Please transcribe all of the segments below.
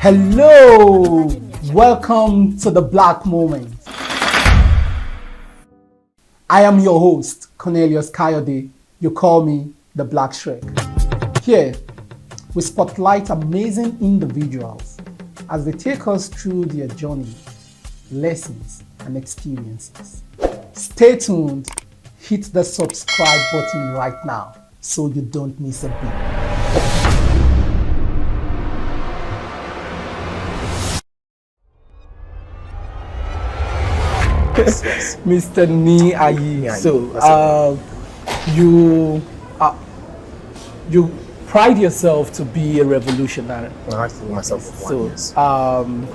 Hello, welcome to the Blac Moment. I am your host, Cornelius Kayode. You call me the Black Shrek. Here, we spotlight amazing individuals as they take us through their journey, lessons, and experiences. Stay tuned, hit the subscribe button right now so you don't miss a beat. Yes. Mr. Nii Ayi. So, you pride yourself to be a revolutionary. I think myself one. So,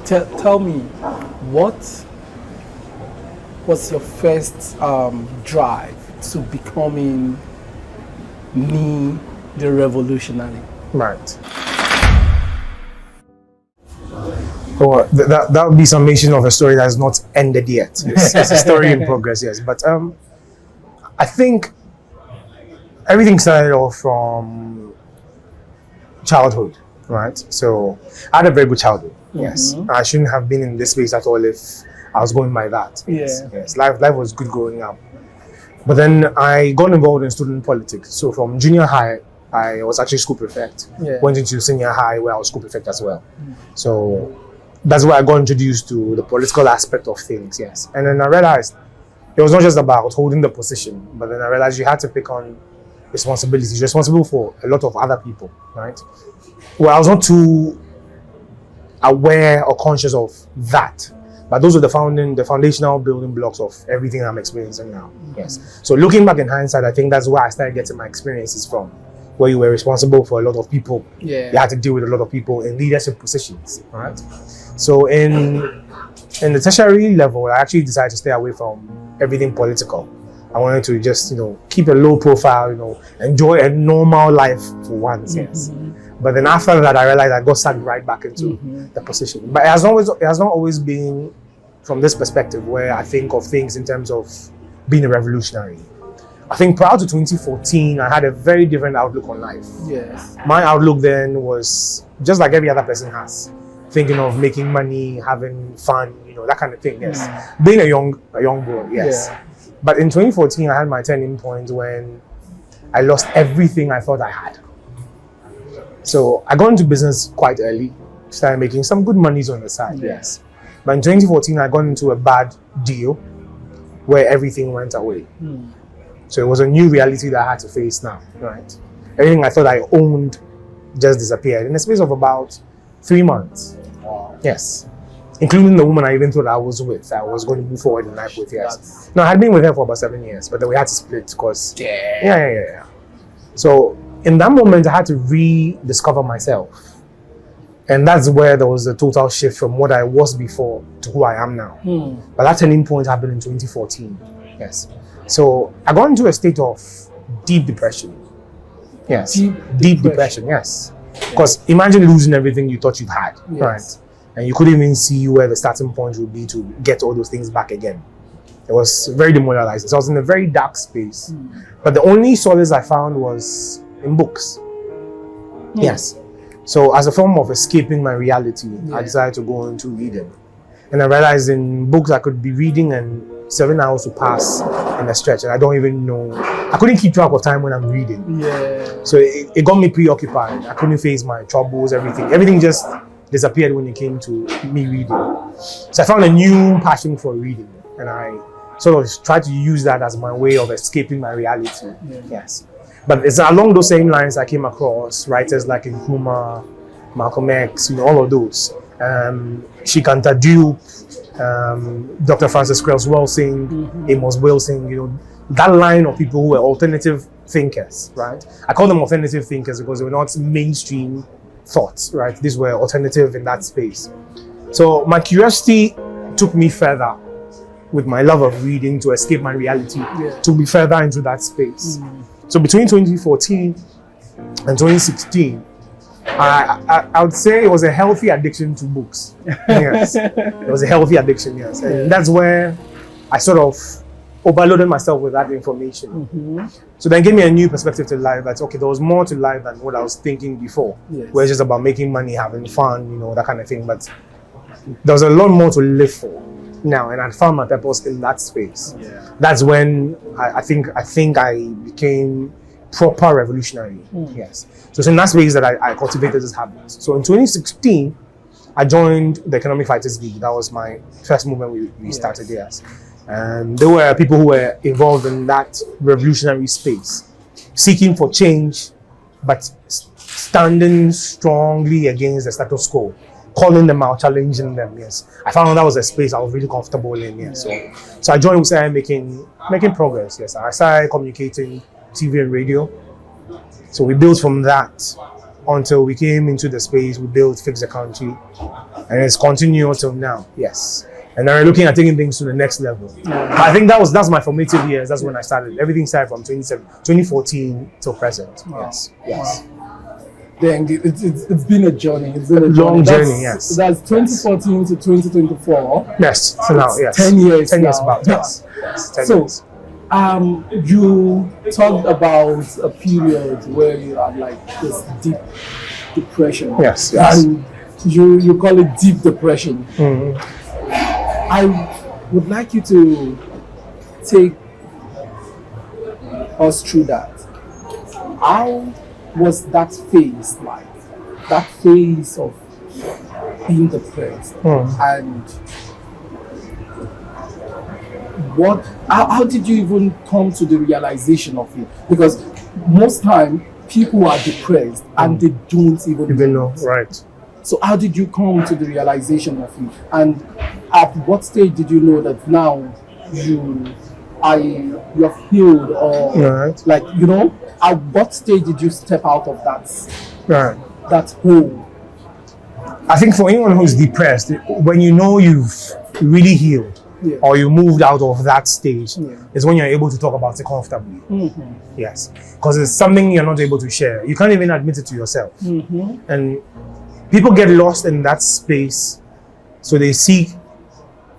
tell me, what was your first drive to becoming Nii the revolutionary? Right. Oh, that would be summation of a story that has not ended yet. It's a story in progress, yes. But I think everything started off from childhood, right? So I had a very good childhood. Yes, I shouldn't have been in this space at all if I was going by that. Yes. Life was good growing up. But then I got involved in student politics. So from junior high, I was actually school prefect. Went into senior high where I was school prefect as well. So that's where I got introduced to the political aspect of things, yes. And then I realized it was not just about holding the position, but then I realized you had to pick on responsibilities. You're responsible for a lot of other people, right? Well, I was not too aware or conscious of that, but those were the foundational building blocks of everything I'm experiencing now, yes. So looking back in hindsight, I think that's where I started getting my experiences from, where you were responsible for a lot of people. You had to deal with a lot of people in leadership positions, right? So in the tertiary level, I actually decided to stay away from everything political. I wanted to just, keep a low profile, enjoy a normal life for once, yes. But then after that, I realized I got sucked right back into the position. But it has not always been from this perspective where I think of things in terms of being a revolutionary. I think prior to 2014, I had a very different outlook on life. Yes. My outlook then was just like every other person has. Thinking of making money, having fun, that kind of thing, yes. Being a young boy, yes. Yeah. But in 2014, I had my turning point when I lost everything I thought I had. So I got into business quite early, started making some good monies on the side, yes. But in 2014, I got into a bad deal where everything went away. So it was a new reality that I had to face now, right? Everything I thought I owned just disappeared in the space of about 3 months. Yes, including the woman I even thought I was with. I was going to move forward in life with, yes. No, I had been with her for about 7 years, but then we had to split because, yeah. So in that moment, I had to rediscover myself. And that's where there was a total shift from what I was before to who I am now. But that turning point happened in 2014, yes. So I got into a state of deep depression. Yes, deep depression, yes. Because imagine losing everything you thought you had, right? And you couldn't even see where the starting point would be to get all those things back again. It was very demoralizing. So I was in a very dark space. But the only solace I found was in books. Yes. So as a form of escaping my reality, I decided to go into reading. And I realized in books I could be reading and 7 hours to pass in a stretch, and I don't even know. I couldn't keep track of time when I'm reading. So it got me preoccupied. I couldn't face my troubles, everything. Everything just disappeared when it came to me reading. So I found a new passion for reading, and I sort of tried to use that as my way of escaping my reality. Yes. But it's along those same lines I came across writers like Nkrumah, Malcolm X, all of those. Shikanta Dupe, Dr. Francis Krauss Welsing, Amos Wilson, that line of people who were alternative thinkers, right? I call them alternative thinkers because they were not mainstream thoughts, right? These were alternative in that space. So my curiosity took me further with my love of reading to escape my reality, took me further into that space. So between 2014 and 2016, I would say it was a healthy addiction to books. Yes, it was a healthy addiction. Yes, and that's where I sort of overloaded myself with that information. So then it gave me a new perspective to life. That's okay, there was more to life than what I was thinking before. Where it's just about making money, having fun, you know, that kind of thing. But there was a lot more to live for now, and I found my purpose in that space. That's when I think I became proper revolutionary. Yes. So it's in that space that I cultivated this habit. So in 2016, I joined the Economic Fighters League. That was my first movement we started, yes. And there were people who were involved in that revolutionary space, seeking for change, but standing strongly against the status quo, calling them out, challenging them, yes. I found that was a space I was really comfortable in, yes. So I joined, we started making progress, yes. I started communicating TV and radio. So we built from that until we came into the space, we built Fix the Country, and it's continued until now, yes. And then we're looking at taking things to the next level. I think that's my formative years. That's when I started. Everything started from 2014 till present. Yes. Then it's been a journey. It's been a long journey. Yes. That's 2014 to 2024. Yes. So now, yes. 10 years. 10 years now. about. Yes. 10 so, years. You talked about a period where you had like this deep depression. Yes. And you call it deep depression. I would like you to take us through that. How was that phase like? That phase of being depressed, and how did you even come to the realization of it? Because most time people are depressed and they don't even know. Right. So how did you come to the realization of it? And at what stage did you know that now you have healed, or like, you know, at what stage did you step out of that hole? I think for anyone who's depressed, when you know you've really healed, or you moved out of that stage, is when you're able to talk about it comfortably. Yes, because it's something you're not able to share. You can't even admit it to yourself. And people get lost in that space, so they seek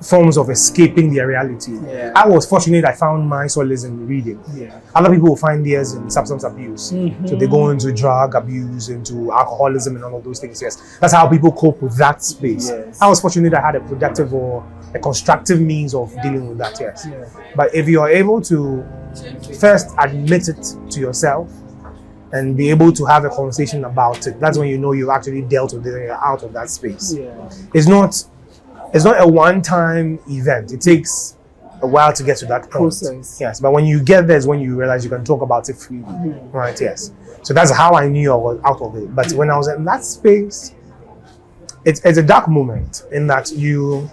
forms of escaping their reality. I was fortunate I found my solace in reading. Other people will find theirs in substance abuse. So they go into drug abuse, into alcoholism and all of those things. Yes, that's how people cope with that space. I was fortunate I had a productive or a constructive means of dealing with that. Yes. But if you are able to first admit it to yourself and be able to have a conversation about it, that's when you know you've actually dealt with it and you're out of that space. It's not a one-time event. It takes a while to get to that process. Yes, but when you get there is when you realize you can talk about it freely. Right, yes. So that's how I knew I was out of it. But when I was in that space, it's a dark moment in that you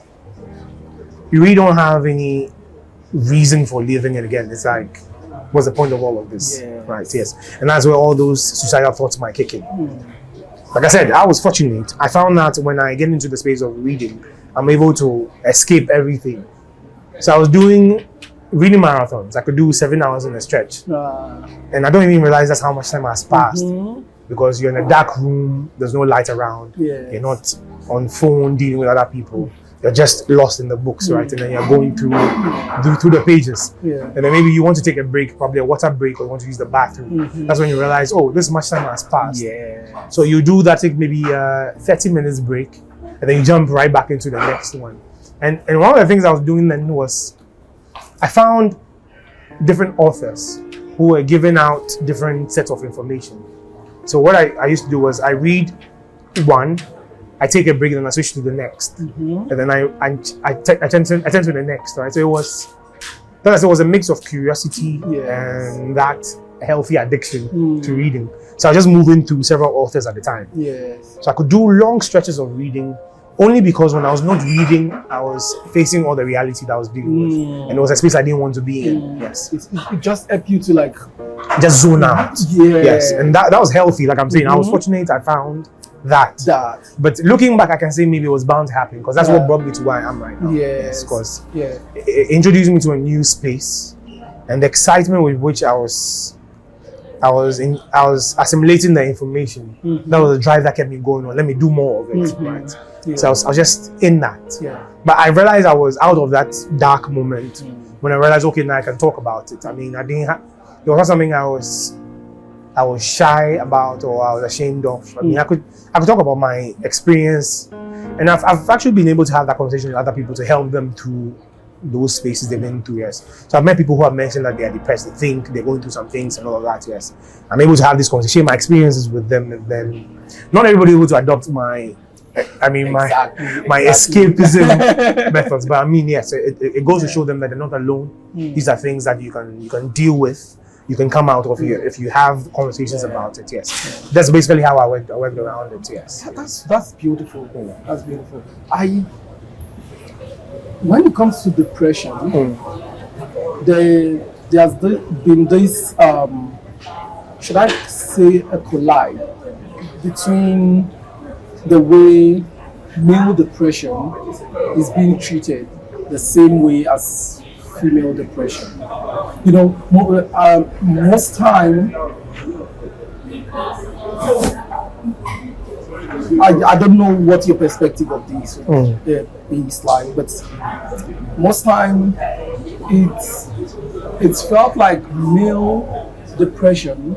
really don't have any reason for living it again. It's like, what's the point of all of this? Right, yes. And that's where all those suicidal thoughts might kick in. Like I said, I was fortunate. I found that when I get into the space of reading, I'm able to escape everything. So I was doing reading marathons. I could do 7 hours in a stretch. And I don't even realize that's how much time has passed. Because you're in a dark room, there's no light around. You're not on phone dealing with other people. You're just lost in the books, right? And then you're going through the pages. And then maybe you want to take a break, probably a water break, or you want to use the bathroom. That's when you realize, oh, this much time has passed. So you do that, take maybe a 30 minutes break, and then you jump right back into the next one. And one of the things I was doing then was, I found different authors who were giving out different sets of information. So what I used to do was I read one, I take a break, and then I switch to the next, and then I attend to the next, right? So it was a mix of curiosity and that healthy addiction to reading. So I was just moving through several authors at a time. So I could do long stretches of reading, only because when I was not reading, I was facing all the reality that I was dealing with, and it was a space I didn't want to be in. It just helped you to like just zone out. Yes, and that was healthy. Like I'm saying, I was fortunate I found that. But looking back, I can say maybe it was bound to happen, because that's what brought me to where I am right now. Because it introduced me to a new space, and the excitement with which I was assimilating the information. That was the drive that kept me going on. Let me do more of it, right? Yeah. So I was just in that. Yeah. But I realized I was out of that dark moment when I realized, okay, now I can talk about it. I mean, I didn't have, it was not something I was shy about or I was ashamed of. I mean, I could talk about my experience, and I've actually been able to have that conversation with other people to help them through those spaces they've been through. Yes. So I've met people who have mentioned that they are depressed, they think they're going through some things and all of that. Yes. I'm able to have this conversation, share my experiences with them, and then not everybody able to adopt my escapism methods. But I mean, yes, it goes to show them that they're not alone. These are things that you can deal with. You can come out of here if you have conversations about it. Yes, that's basically how I went around it. Yes, that's beautiful. That's beautiful. When it comes to depression, there's been this should I say a collide between the way male depression is being treated the same way as female depression. You know, most time, I don't know what your perspective of this is like, but most time it's felt like male depression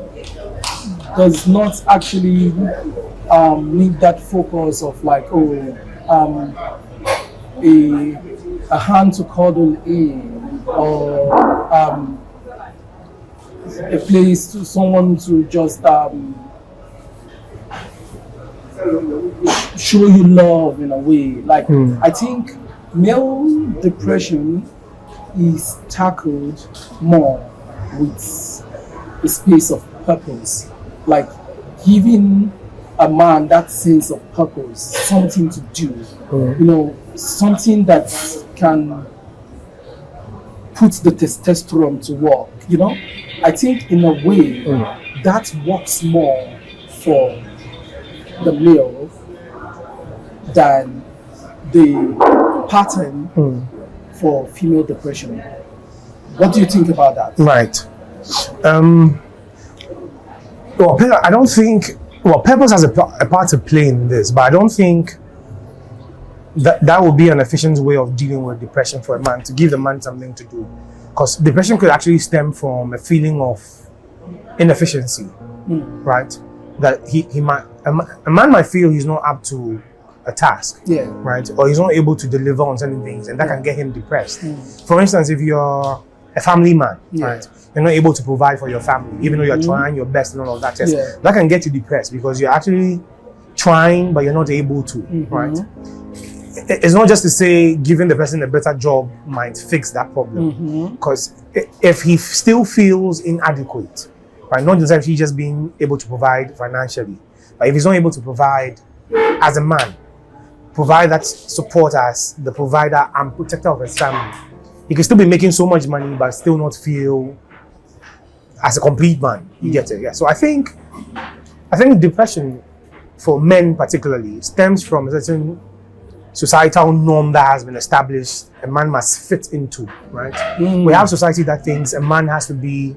does not actually need that focus of like, a hand to cuddle in, or a place to someone to just show you love in a way. Like I think male depression is tackled more with a space of purpose, like giving a man that sense of purpose, something to do, you know, something that can put the testosterone to work, you know. I think in a way that works more for the male than the pattern for female depression. What do you think about that? Right. Well, I don't think. Well, purpose has a part to play in this, but I don't think that would be an efficient way of dealing with depression for a man, to give the man something to do. Because depression could actually stem from a feeling of inefficiency, right? That a man might feel he's not up to a task, right? Or he's not able to deliver on certain things, and that can get him depressed. For instance, if you're a family man, right? You're not able to provide for your family, even though you're trying your best and all of that. Yes, that can get you depressed because you're actually trying, but you're not able to, right? It's not just to say giving the person a better job might fix that problem, because if he still feels inadequate, right, not necessarily just being able to provide financially, but if he's not able to provide as a man, provide that support as the provider and protector of his family, he can still be making so much money but still not feel as a complete man. You get it? Yeah. So I think depression for men particularly stems from a certain societal norm that has been established a man must fit into, right? We have society that thinks a man has to be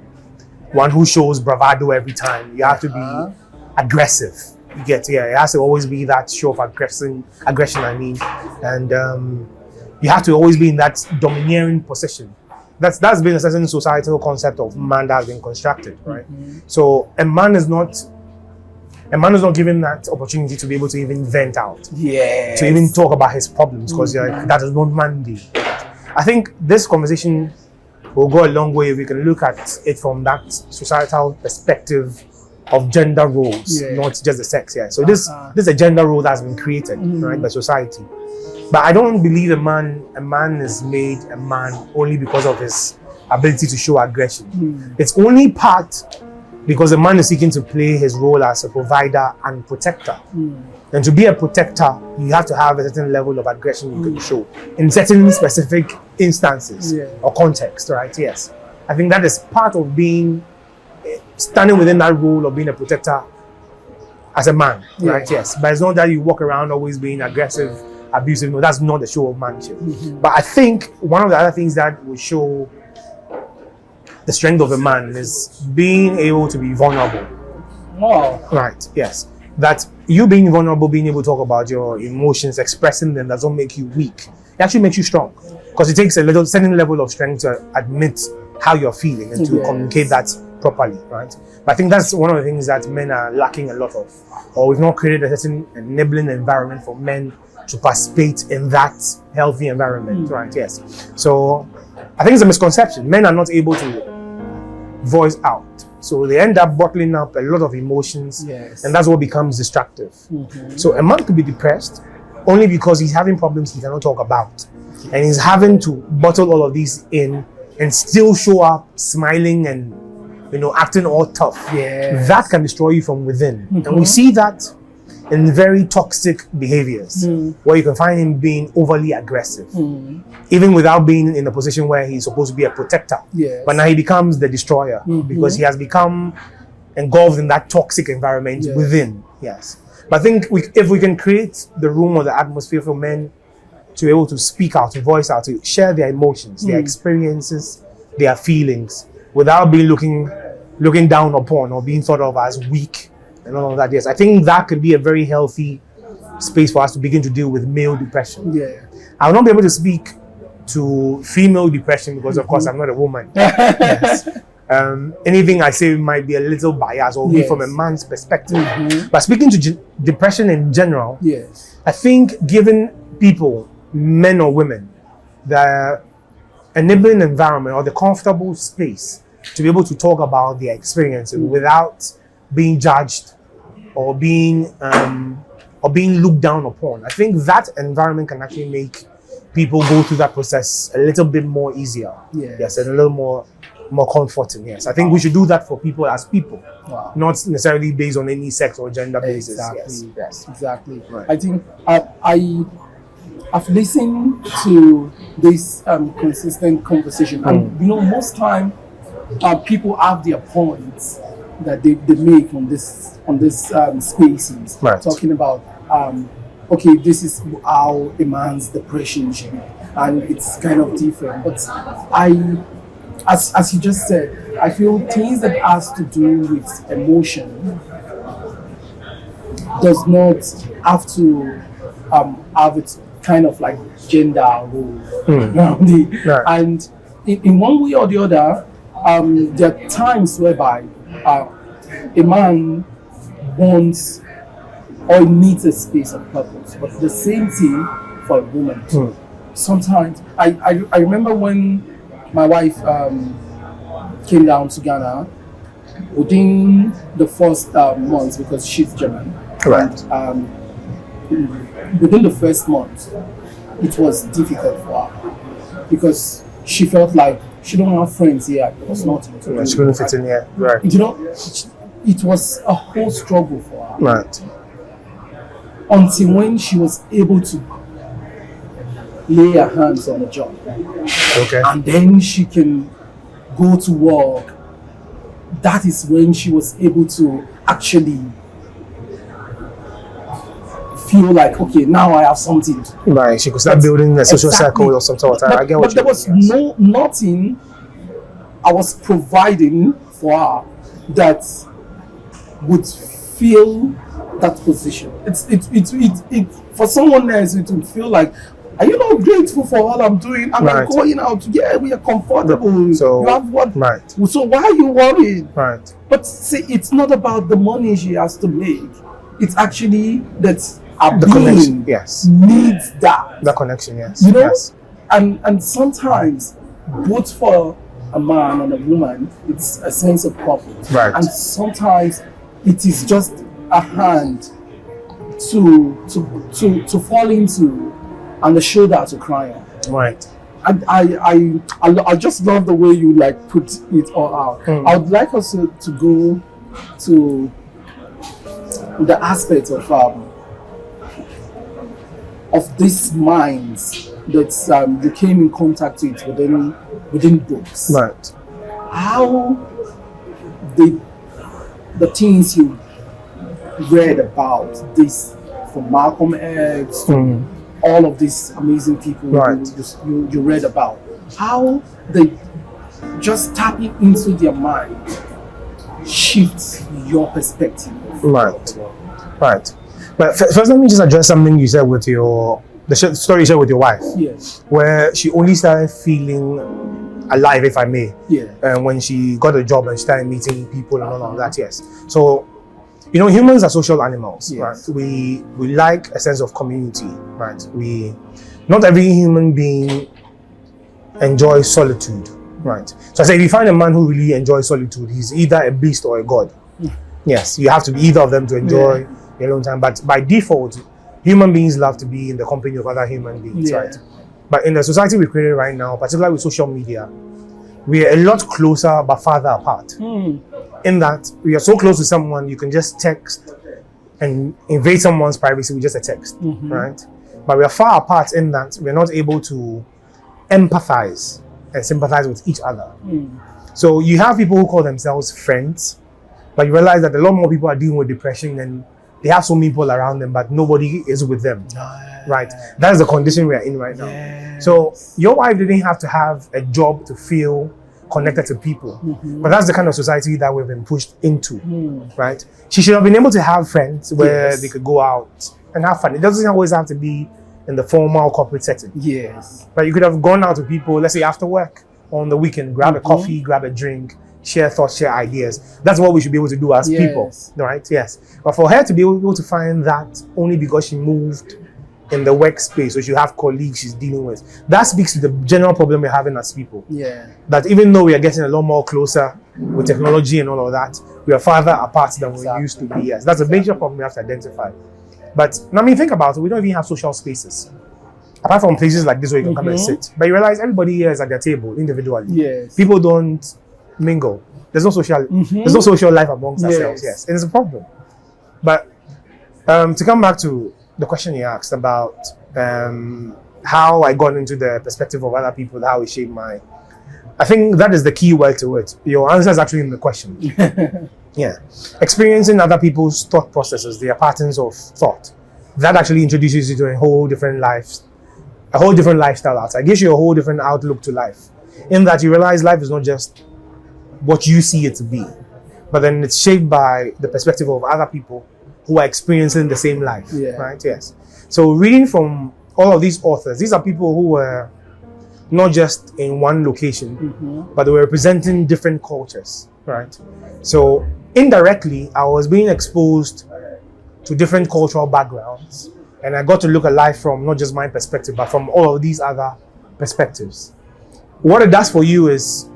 one who shows bravado every time. You have to be aggressive. You get, it has to always be that show of aggression, I mean. And you have to always be in that domineering position. That's been a certain societal concept of man that has been constructed, right? So a man is not given that opportunity to be able to even vent out, to even talk about his problems, because that is not manly. I think this conversation will go a long way if we can look at it from that societal perspective of gender roles, not just the sex. So this is a gender role that has been created, right, by society. But I don't believe a man is made a man only because of his ability to show aggression. It's only part because a man is seeking to play his role as a provider and protector. And to be a protector, you have to have a certain level of aggression you can show in certain specific instances or context, right? Yes. I think that is part of standing within that role of being a protector as a man, right? Yes. But it's not that you walk around always being aggressive, abusive. No, that's not the show of manship. But I think one of the other things that will show the strength of a man is being able to be vulnerable. Wow. Right, yes. that you being vulnerable, being able to talk about your emotions, expressing them, doesn't make you weak. It actually makes you strong, because it takes a certain level of strength to admit how you're feeling and to communicate that properly, right? But I think that's one of the things that men are lacking a lot of, or we've not created a certain enabling environment for men to participate in that healthy environment, right? Yes. So I think it's a misconception. Men are not able to voice out. So they end up bottling up a lot of emotions, and that's what becomes destructive. So a man could be depressed only because he's having problems he cannot talk about. And he's having to bottle all of these in and still show up smiling and, you know, acting all tough. That can destroy you from within. And we see that in very toxic behaviors, where you can find him being overly aggressive, even without being in a position where he's supposed to be a protector. But now he becomes the destroyer, because he has become engulfed in that toxic environment within. But I think if we can create the room or the atmosphere for men to be able to speak out, to voice out, to share their emotions, their experiences, their feelings, without being looking down upon or being thought of as weak and all of that. I think that could be a very healthy space for us to begin to deal with male depression. I will not be able to speak to female depression because, of course, I'm not a woman. Anything I say might be a little biased or be from a man's perspective. But speaking to depression in general, I think giving people, men or women, the enabling environment or the comfortable space to be able to talk about their experiences without being judged or being looked down upon. I think that environment can actually make people go through that process a little bit more easier. And a little more comforting. I think we should do that for people as people, not necessarily based on any sex or gender basis. Exactly. Right. I think I've listened to this consistent conversation, and you know, most time people have their points that they make on this spaces, talking about okay, this is how a man's depression should be, and it's kind of different. But as you just said, I feel things that has to do with emotion does not have to have its kind of like gender role around it. And in one way or the other, there are times whereby a man wants or needs a space of purpose, but the same thing for a woman too. Sometimes I remember when my wife came down to Ghana, within the first month, because she's German, and within the first month it was difficult for her because she felt like she don't have friends here. There was nothing to do. She couldn't fit in here. You know, it was a whole struggle for her. Until when she was able to lay her hands on the job. And then she can go to work. That is when she was able to actually feel like, okay, now I have something. She could start building a social circle or some sort. I get what there was nothing I was providing for her that would fill that position. It for someone else, it would feel like, are you not grateful for all I'm doing? I'm going out. Yeah, we are comfortable. So you have what? So why are you worried? But see, it's not about the money she has to make. It's actually that the connection. Needs that connection. You know, and sometimes both for a man and a woman, it's a sense of purpose. And sometimes it is just a hand to fall into and a shoulder to cry on. And I just love the way you like put it all out. I would like us to go to the aspect of these minds that you came in contact with within books. How the things you read about this, from Malcolm X to all of these amazing people you read about, how they just tapping into their mind shifts your perspective. Right. But first, let me just address something you said with the story you shared with your wife. Yes. Where she only started feeling alive, if I may. Yeah. When she got a job and started meeting people and all of that. Yes. So, humans are social animals, Yes. right? We like a sense of community, right? Not every human being enjoys solitude, right? So I say if you find a man who really enjoys solitude, he's either a beast or a god. Yes, you have to be either of them to enjoy your alone time. But by default, human beings love to be in the company of other human beings, right? But in the society we've created right now, particularly with social media, we are a lot closer but farther apart. In that we are so close to someone, you can just text and invade someone's privacy with just a text, right? But we are far apart in that we're not able to empathize and sympathize with each other. So you have people who call themselves friends, but you realize that a lot more people are dealing with depression and they have so many people around them, but nobody is with them, right? That's the condition we are in right now. So your wife didn't have to have a job to feel connected to people, but that's the kind of society that we've been pushed into, right? She should have been able to have friends where they could go out and have fun. It doesn't always have to be in the formal corporate setting. But you could have gone out with people, let's say after work on the weekend, grab a coffee, grab a drink, share thoughts, share ideas. That's what we should be able to do as people, right? Yes. But for her to be able to find that only because she moved in the workspace, so she have colleagues she's dealing with, that speaks to the general problem we're having as people. That even though we are getting a lot more closer with technology and all of that, we are farther apart than we used to be. Yes, that's a major problem we have to identify. But I mean, think about it. We don't even have social spaces apart from places like this where you can come and sit. But you realize everybody here is at their table individually. People don't mingle. There's no social. There's no social life amongst ourselves. Yes, it's a problem. But to come back to the question you asked about how I got into the perspective of other people, how it shaped I think that is the key word to it. Your answer is actually in the question. Experiencing other people's thought processes, their patterns of thought, that actually introduces you to a whole different lifestyle outside. It gives you a whole different outlook to life. In that you realize life is not just what you see it to be, but then it's shaped by the perspective of other people who are experiencing the same life, right? Yes. So reading from all of these authors, these are people who were not just in one location, but they were representing different cultures, right? So indirectly, I was being exposed to different cultural backgrounds, and I got to look at life from not just my perspective, but from all of these other perspectives. What it does for you is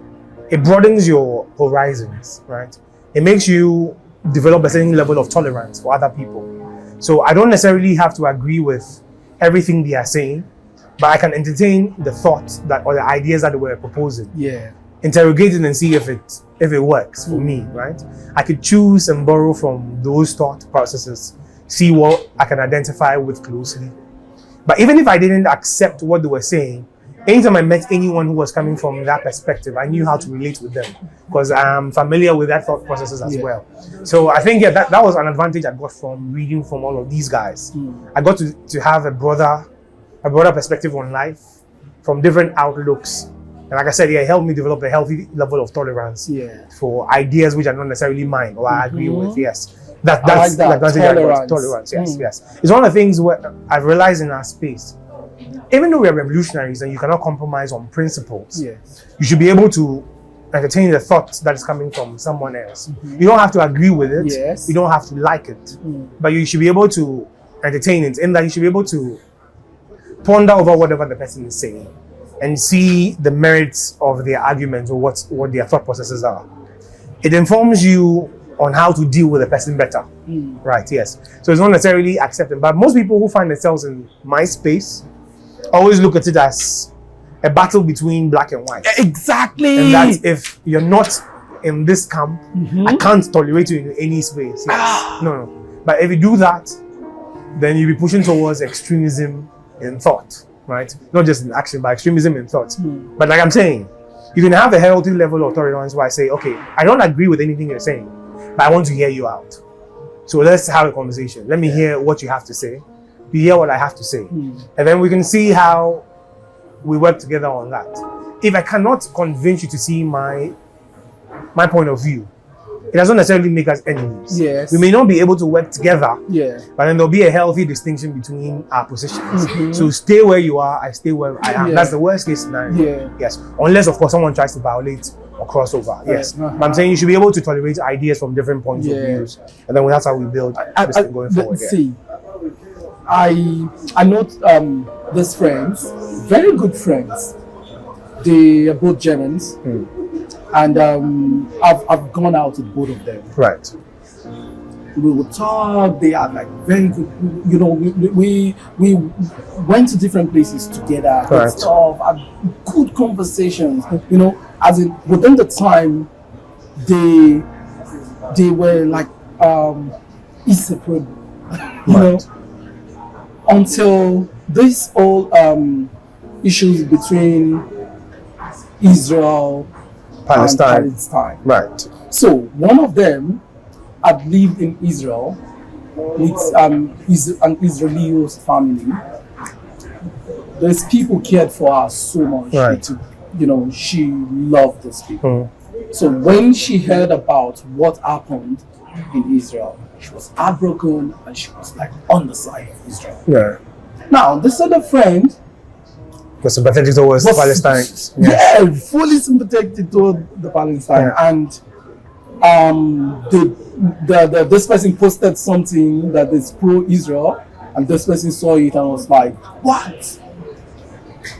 it broadens your horizons, right? It makes you develop a certain level of tolerance for other people. So I don't necessarily have to agree with everything they are saying, but I can entertain the thoughts or the ideas that they were proposing. Interrogate it and see if it works for me, right? I could choose and borrow from those thought processes, see what I can identify with closely. But even if I didn't accept what they were saying, anytime I met anyone who was coming from that perspective, I knew how to relate with them because I'm familiar with that thought processes as well. So I think that was an advantage I got from reading from all of these guys. I got to have a broader perspective on life from different outlooks. And like I said, it helped me develop a healthy level of tolerance for ideas which are not necessarily mine or I agree with. Yes. That's like tolerance. Yes. It's one of the things where I've realized in our space. Even though we are revolutionaries and you cannot compromise on principles, you should be able to entertain the thought that is coming from someone else. You don't have to agree with it. You don't have to like it. But you should be able to entertain it, in that you should be able to ponder over whatever the person is saying and see the merits of their arguments or what their thought processes are. It informs you on how to deal with a person better. Right, yes. So it's not necessarily accepted. But most people who find themselves in my space always look at it as a battle between black and white. Exactly. And that if you're not in this camp, I can't tolerate you in any space. Yes. No. But if you do that, then you'll be pushing towards extremism in thought, right? Not just in action, but extremism in thought. But like I'm saying, you can have a healthy level of tolerance where I say, okay, I don't agree with anything you're saying, but I want to hear you out. So let's have a conversation. Let me hear what you have to say. You hear what I have to say. And then we can see how we work together on that. If I cannot convince you to see my point of view, it doesn't necessarily make us enemies. Yes. We may not be able to work together, Yeah. but then there'll be a healthy distinction between our positions. So stay where you are, I stay where I am. Yeah. That's the worst case scenario. Yeah. Yes. Unless, of course, someone tries to violate or cross over. Yes. But I'm saying you should be able to tolerate ideas from different points of views. And then that's how we build this thing going forward. See, I know these friends, very good friends. They are both Germans. And I've gone out with both of them. Right. We would talk. They are like very good. You know, we went to different places together. Right. Stuff, had good conversations. You know, as in within the time, they were like inseparable. You know, until this whole issues between Israel Palestine. and Palestine. Right. So one of them had lived in Israel with an Israeli host family. Those people cared for her so much. Right. She loved those people. So when she heard about what happened in Israel, she was heartbroken and she was like on the side of Israel. Yeah. Now this other friend Was sympathetic towards Palestine. Yeah, fully sympathetic toward the Palestine. And this person posted something that is pro-Israel, and this person saw it and was like, what?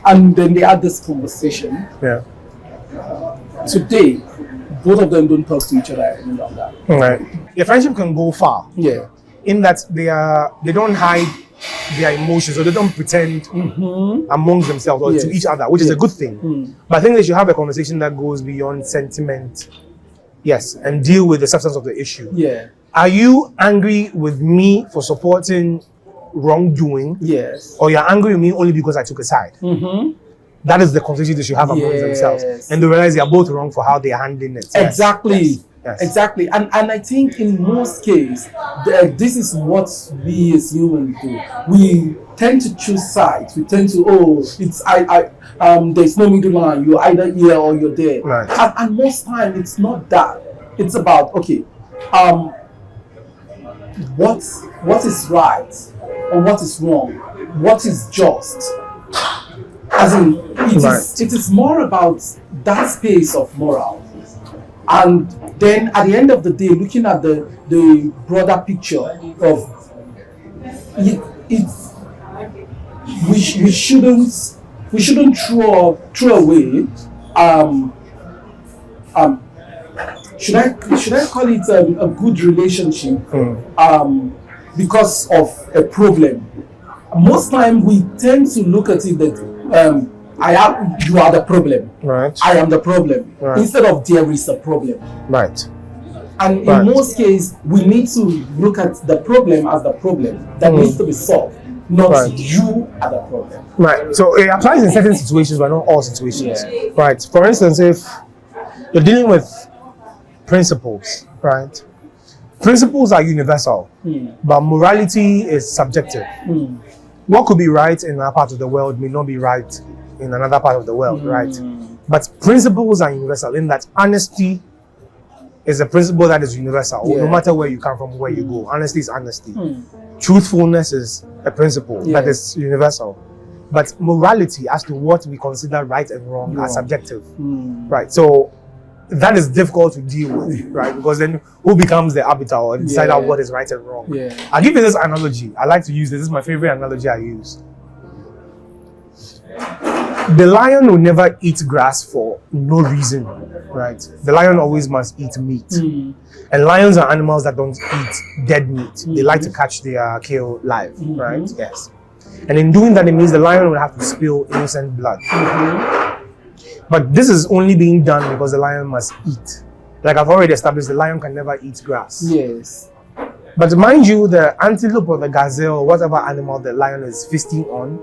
And then they had this conversation. Yeah. Today, both of them don't talk to each other any longer. Right. Your friendship can go far. Yeah. In that they don't hide their emotions, or they don't pretend amongst themselves or to each other, which is a good thing. But I think they should have a conversation that goes beyond sentiment, and deal with the substance of the issue. Yeah. Are you angry with me for supporting wrongdoing? Yes. Or you're angry with me only because I took a side? That is the conversation they should have amongst themselves, and they realize they are both wrong for how they are handling it. Exactly. Yes. Exactly, and I think in most cases, this is what we as humans do. We tend to choose sides. We tend to there's no middle line. You're either here or you're there. Right. And most time it's not that. It's about what is right or what is wrong, what is just. As in, it is more about that space of moral. And then at the end of the day, looking at the broader picture of we shouldn't throw away should I call it a good relationship because of a problem. Most time we tend to look at it that you are the problem. Right. I am the problem. Right. Instead of there is a problem. Right. And in most cases, we need to look at the problem as the problem that needs to be solved, not you are the problem. Right. So it applies in certain situations, but not all situations. Yeah. Right. For instance, if you're dealing with principles, right? Principles are universal, but morality is subjective. What could be right in our part of the world may not be right in another part of the world, right? But principles are universal in that honesty is a principle that is universal, no matter where you come from, where you go. Honesty is honesty. Truthfulness is a principle that is universal. But morality as to what we consider right and wrong are subjective, right? So that is difficult to deal with, right? Because then who becomes the arbiter or decider of what is right and wrong? I'll give you this analogy. I like to use this. This is my favorite analogy I use. The lion will never eat grass for no reason, right? The lion always must eat meat. And lions are animals that don't eat dead meat. They like to catch their kill live, right? Yes. And in doing that, it means the lion will have to spill innocent blood. But this is only being done because the lion must eat. Like I've already established, the lion can never eat grass. Yes. But mind you, the antelope or the gazelle or whatever animal the lion is feasting on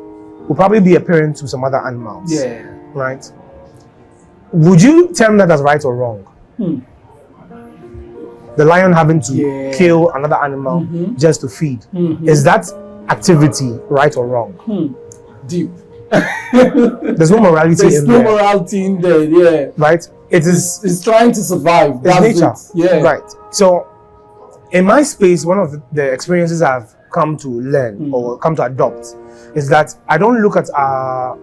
will probably be a parent to some other animals. Yeah. Right? Would you term that as right or wrong? The lion having to kill another animal just to feed. Is that activity right or wrong? Deep. There's no morality There's in no there. morality in there, Right? It is it's trying to survive. It's nature. It. Yeah. Right. So in my space, one of the experiences I've come to learn or come to adopt is that I don't look at our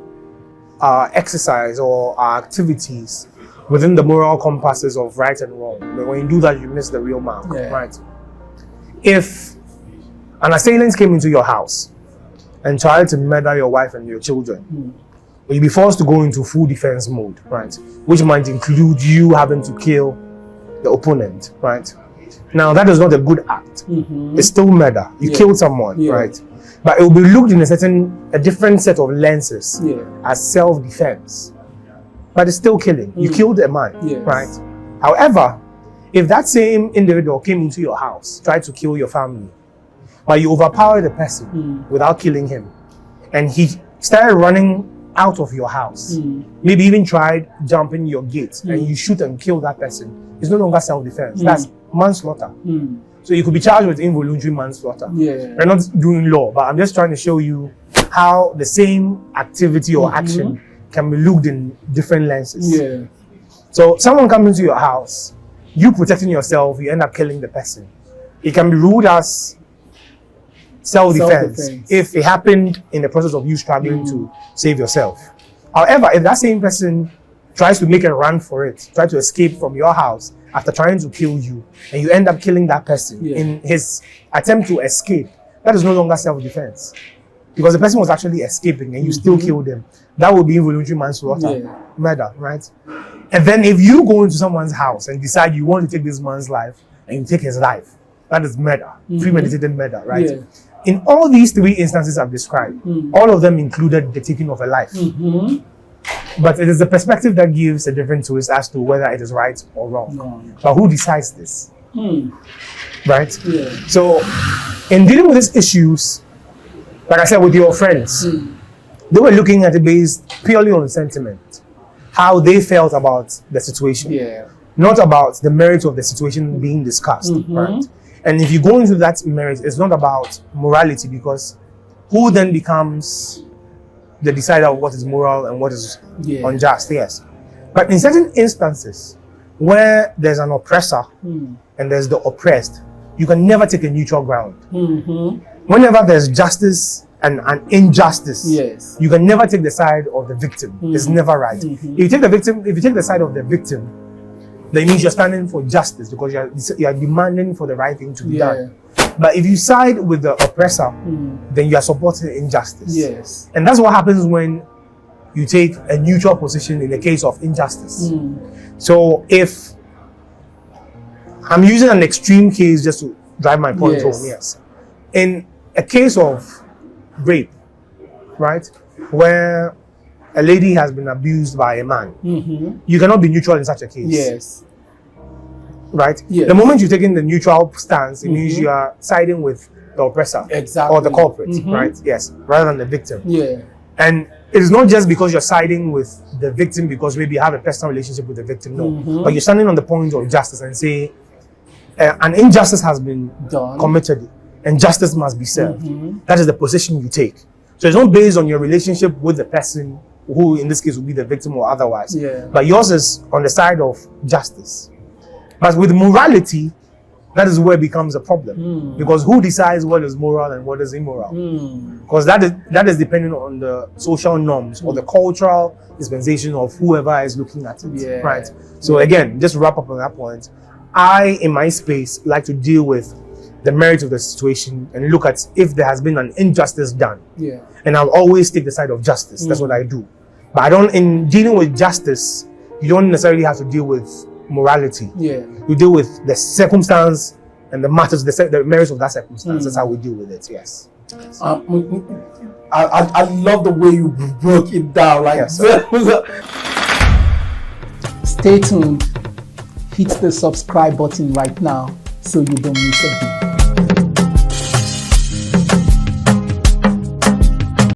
exercise or our activities within the moral compasses of right and wrong. But when you do that, you miss the real mark, right? If an assailant came into your house and tried to murder your wife and your children, you'll be forced to go into full defense mode, right? Which might include you having to kill the opponent, right? Now, that is not a good act. It's still murder. You killed someone, right? But it will be looked in a different set of lenses as self-defense. But it's still killing. You killed a man, right? However, if that same individual came into your house, tried to kill your family, but you overpowered the person without killing him, and he started running out of your house, maybe even tried jumping your gate, and you shoot and kill that person, it's no longer self-defense. That's manslaughter. So you could be charged with involuntary manslaughter. We're not doing law, but I'm just trying to show you how the same activity or action can be looked in different lenses. So someone comes into your house, you protecting yourself, you end up killing the person. It can be ruled as self-defense if it happened in the process of you struggling to save yourself. However, if that same person tries to make a run for it, try to escape from your house after trying to kill you, and you end up killing that person in his attempt to escape, that is no longer self-defense. Because the person was actually escaping and you still killed him. That would be involuntary manslaughter, murder, right? And then if you go into someone's house and decide you want to take this man's life and you take his life, that is murder, premeditated murder, right? In all these three instances I've described, all of them included the taking of a life. But it is the perspective that gives a different twist as to whether it is right or wrong. But who decides this? Right? So, in dealing with these issues, like I said, with your friends, they were looking at it based purely on sentiment, how they felt about the situation, not about the merits of the situation being discussed, right? And if you go into that merit, it's not about morality, because who then becomes the decider of what is moral and what is unjust? Yes. But in certain instances where there's an oppressor and there's the oppressed, you can never take a neutral ground. Whenever there's justice and an injustice, you can never take the side of the victim. It's never right. If you take the side of the victim, then it means you're standing for justice, because you are demanding for the right thing to be done. But if you side with the oppressor, then you are supporting injustice. And that's what happens when you take a neutral position in the case of injustice. So if I'm using an extreme case just to drive my point home, in a case of rape, right, where a lady has been abused by a man, you cannot be neutral in such a case. Right? The moment you're taking the neutral stance, it means you are siding with the oppressor or the culprit, right? Yes, rather than the victim. And it is not just because you're siding with the victim because maybe you have a personal relationship with the victim, no. But you're standing on the point of justice and say an injustice has been committed and justice must be served. That is the position you take. So it's not based on your relationship with the person, who in this case would be the victim or otherwise. But yours is on the side of justice. But with morality, that is where it becomes a problem. Because who decides what is moral and what is immoral? Because that is depending on the social norms or the cultural dispensation of whoever is looking at it. Right? So again, just to wrap up on that point, I, in my space, like to deal with the merits of the situation and look at if there has been an injustice done. And I'll always take the side of justice. That's what I do. But I don't, in dealing with justice, you don't necessarily have to deal with morality. You deal with the circumstance and the matters, the merits of that circumstance. That's how we deal with it. Yes. I love the way you broke it down. Like, stay tuned. Hit the subscribe button right now so you don't miss a beat.